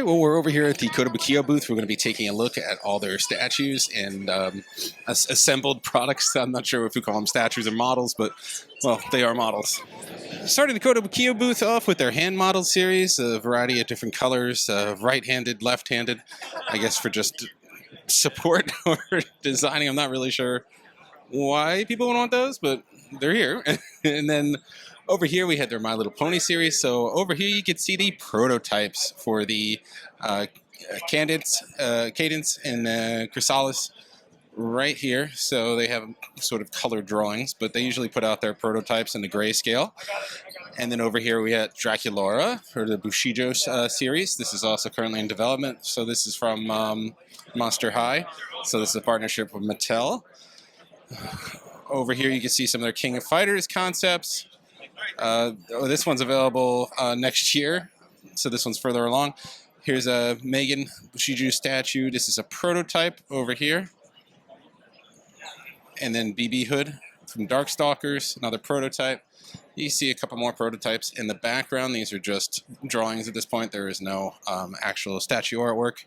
right, well, we're over here at the Kotobukiya booth. We're going to be taking a look at all their statues and assembled products. I'm not sure if we call them statues or models, but, well, they are models. Starting the Kotobukiya booth off with their hand model series, a variety of different colors, right-handed, left-handed, I guess for just support or designing. I'm not really sure why people would want those, but they're here. And then over here we had their My Little Pony series. So over here you can see the prototypes for the Cadence and Chrysalis right here. So they have sort of color drawings, but they usually put out their prototypes in the grayscale. And then over here we had Draculaura for the Bushido series. This is also currently in development. So this is from Monster High. So this is a partnership with Mattel. Over here you can see some of their King of Fighters concepts. This one's available next year, so this one's further along. Here's a Megan Bushido statue. This is a prototype over here. And then BB Hood from Darkstalkers, another prototype. You see a couple more prototypes in the background. These are just drawings at this point. There is no actual statue artwork.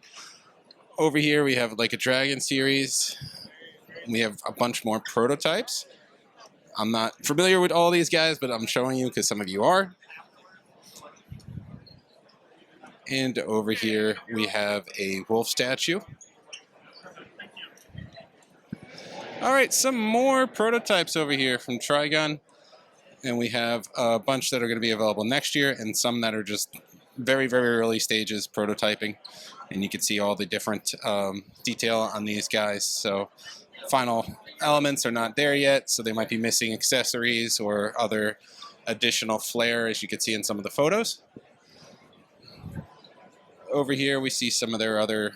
Over here we have Like a Dragon series. We have a bunch more prototypes. I'm not familiar with all these guys, but I'm showing you because some of you are. And over here we have a wolf statue. All right, some more prototypes over here from Trigon. And we have a bunch that are going to be available next year and some that are just very, very early stages prototyping. And you can see all the different detail on these guys. So final elements are not there yet, so they might be missing accessories or other additional flair, as you can see in some of the photos. Over here we see some of their other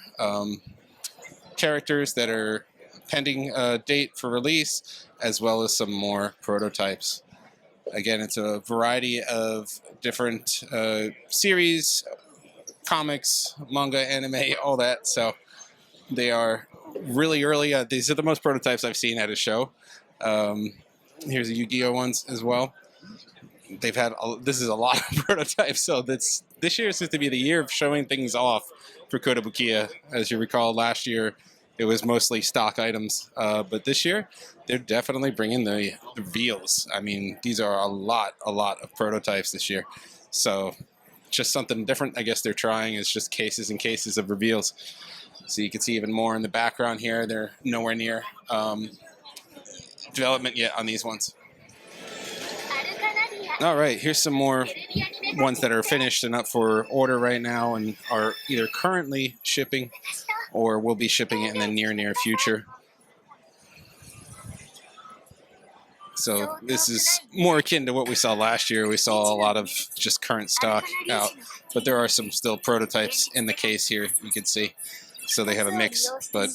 characters that are pending a date for release, as well as some more prototypes. Again, it's a variety of different series, comics, manga, anime, all that, so they are really early. These are the most prototypes I've seen at a show. Here's the Yu-Gi-Oh ones as well. They've had this is a lot of prototypes, so this year seems to be the year of showing things off for Kotobukiya. As you recall, last year it was mostly stock items, but this year they're definitely bringing the reveals. I mean, these are a lot of prototypes this year, so just something different. I guess they're trying is just cases and cases of reveals. So you can see even more in the background here. They're nowhere near development yet on these ones. All right, here's some more ones that are finished and up for order right now and are either currently shipping or will be shipping it in the near future. So this is more akin to what we saw last year. We saw a lot of just current stock out, but there are some still prototypes in the case here, you can see. So they have a mix, but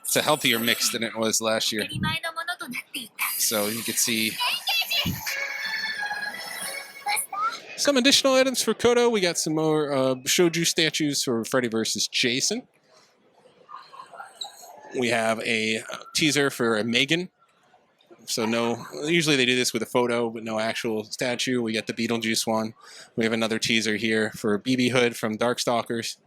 it's a healthier mix than it was last year. So you can see some additional items for Koto. We got some more shoujo statues for Freddy vs. Jason. We have a teaser for a Megan. So usually they do this with a photo, but no actual statue. We got the Beetlejuice one. We have another teaser here for BB Hood from Darkstalkers.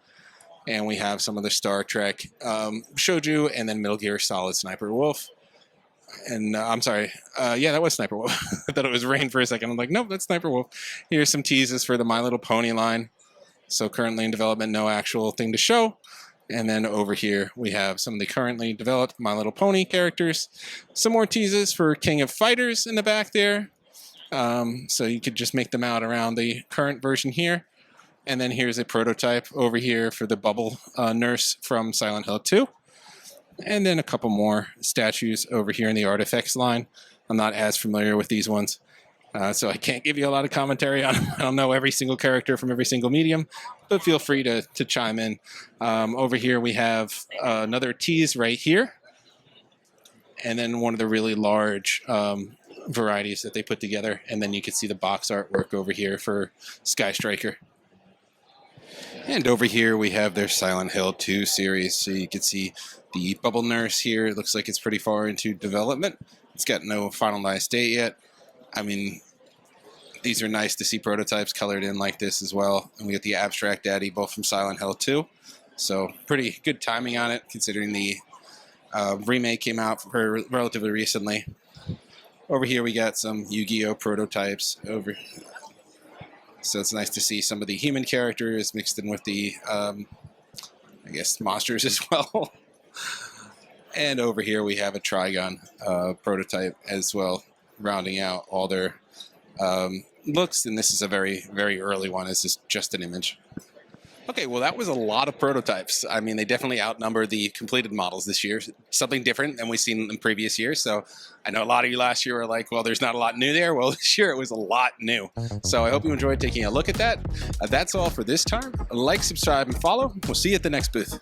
And we have some of the Star Trek shoujo and then Metal Gear Solid Sniper Wolf. And I'm sorry. Yeah, that was Sniper Wolf. I thought it was Rain for a second. I'm like, nope, that's Sniper Wolf. Here's some teases for the My Little Pony line. So currently in development, no actual thing to show. And then over here, we have some of the currently developed My Little Pony characters. Some more teases for King of Fighters in the back there. So you could just make them out around the current version here. And then here's a prototype over here for the Bubble Nurse from Silent Hill 2. And then a couple more statues over here in the Artifacts line. I'm not as familiar with these ones, so I can't give you a lot of commentary on them. I don't know every single character from every single medium, but feel free to chime in. Over here we have another tease right here. And then one of the really large varieties that they put together. And then you can see the box artwork over here for Sky Striker. And over here we have their Silent Hill 2 series. So you can see the Bubble Nurse here. It looks like it's pretty far into development. It's got no finalized date yet. I mean, These are nice to see prototypes colored in like this as well. And we get the Abstract Daddy, both from Silent Hill 2. So pretty good timing on it, considering the remake came out relatively recently. Over here we got some Yu-Gi-Oh prototypes. So it's nice to see some of the human characters mixed in with the, I guess, monsters as well. And over here we have a Trigon prototype as well, rounding out all their looks. And this is a very, very early one. This is just an image. Okay, well, that was a lot of prototypes. I mean, they definitely outnumber the completed models this year. Something different than we've seen in previous years. So I know a lot of you last year were like, well, there's not a lot new there. Well, this year it was a lot new. So I hope you enjoyed taking a look at that. That's all for this time. Like, subscribe, and follow. We'll see you at the next booth.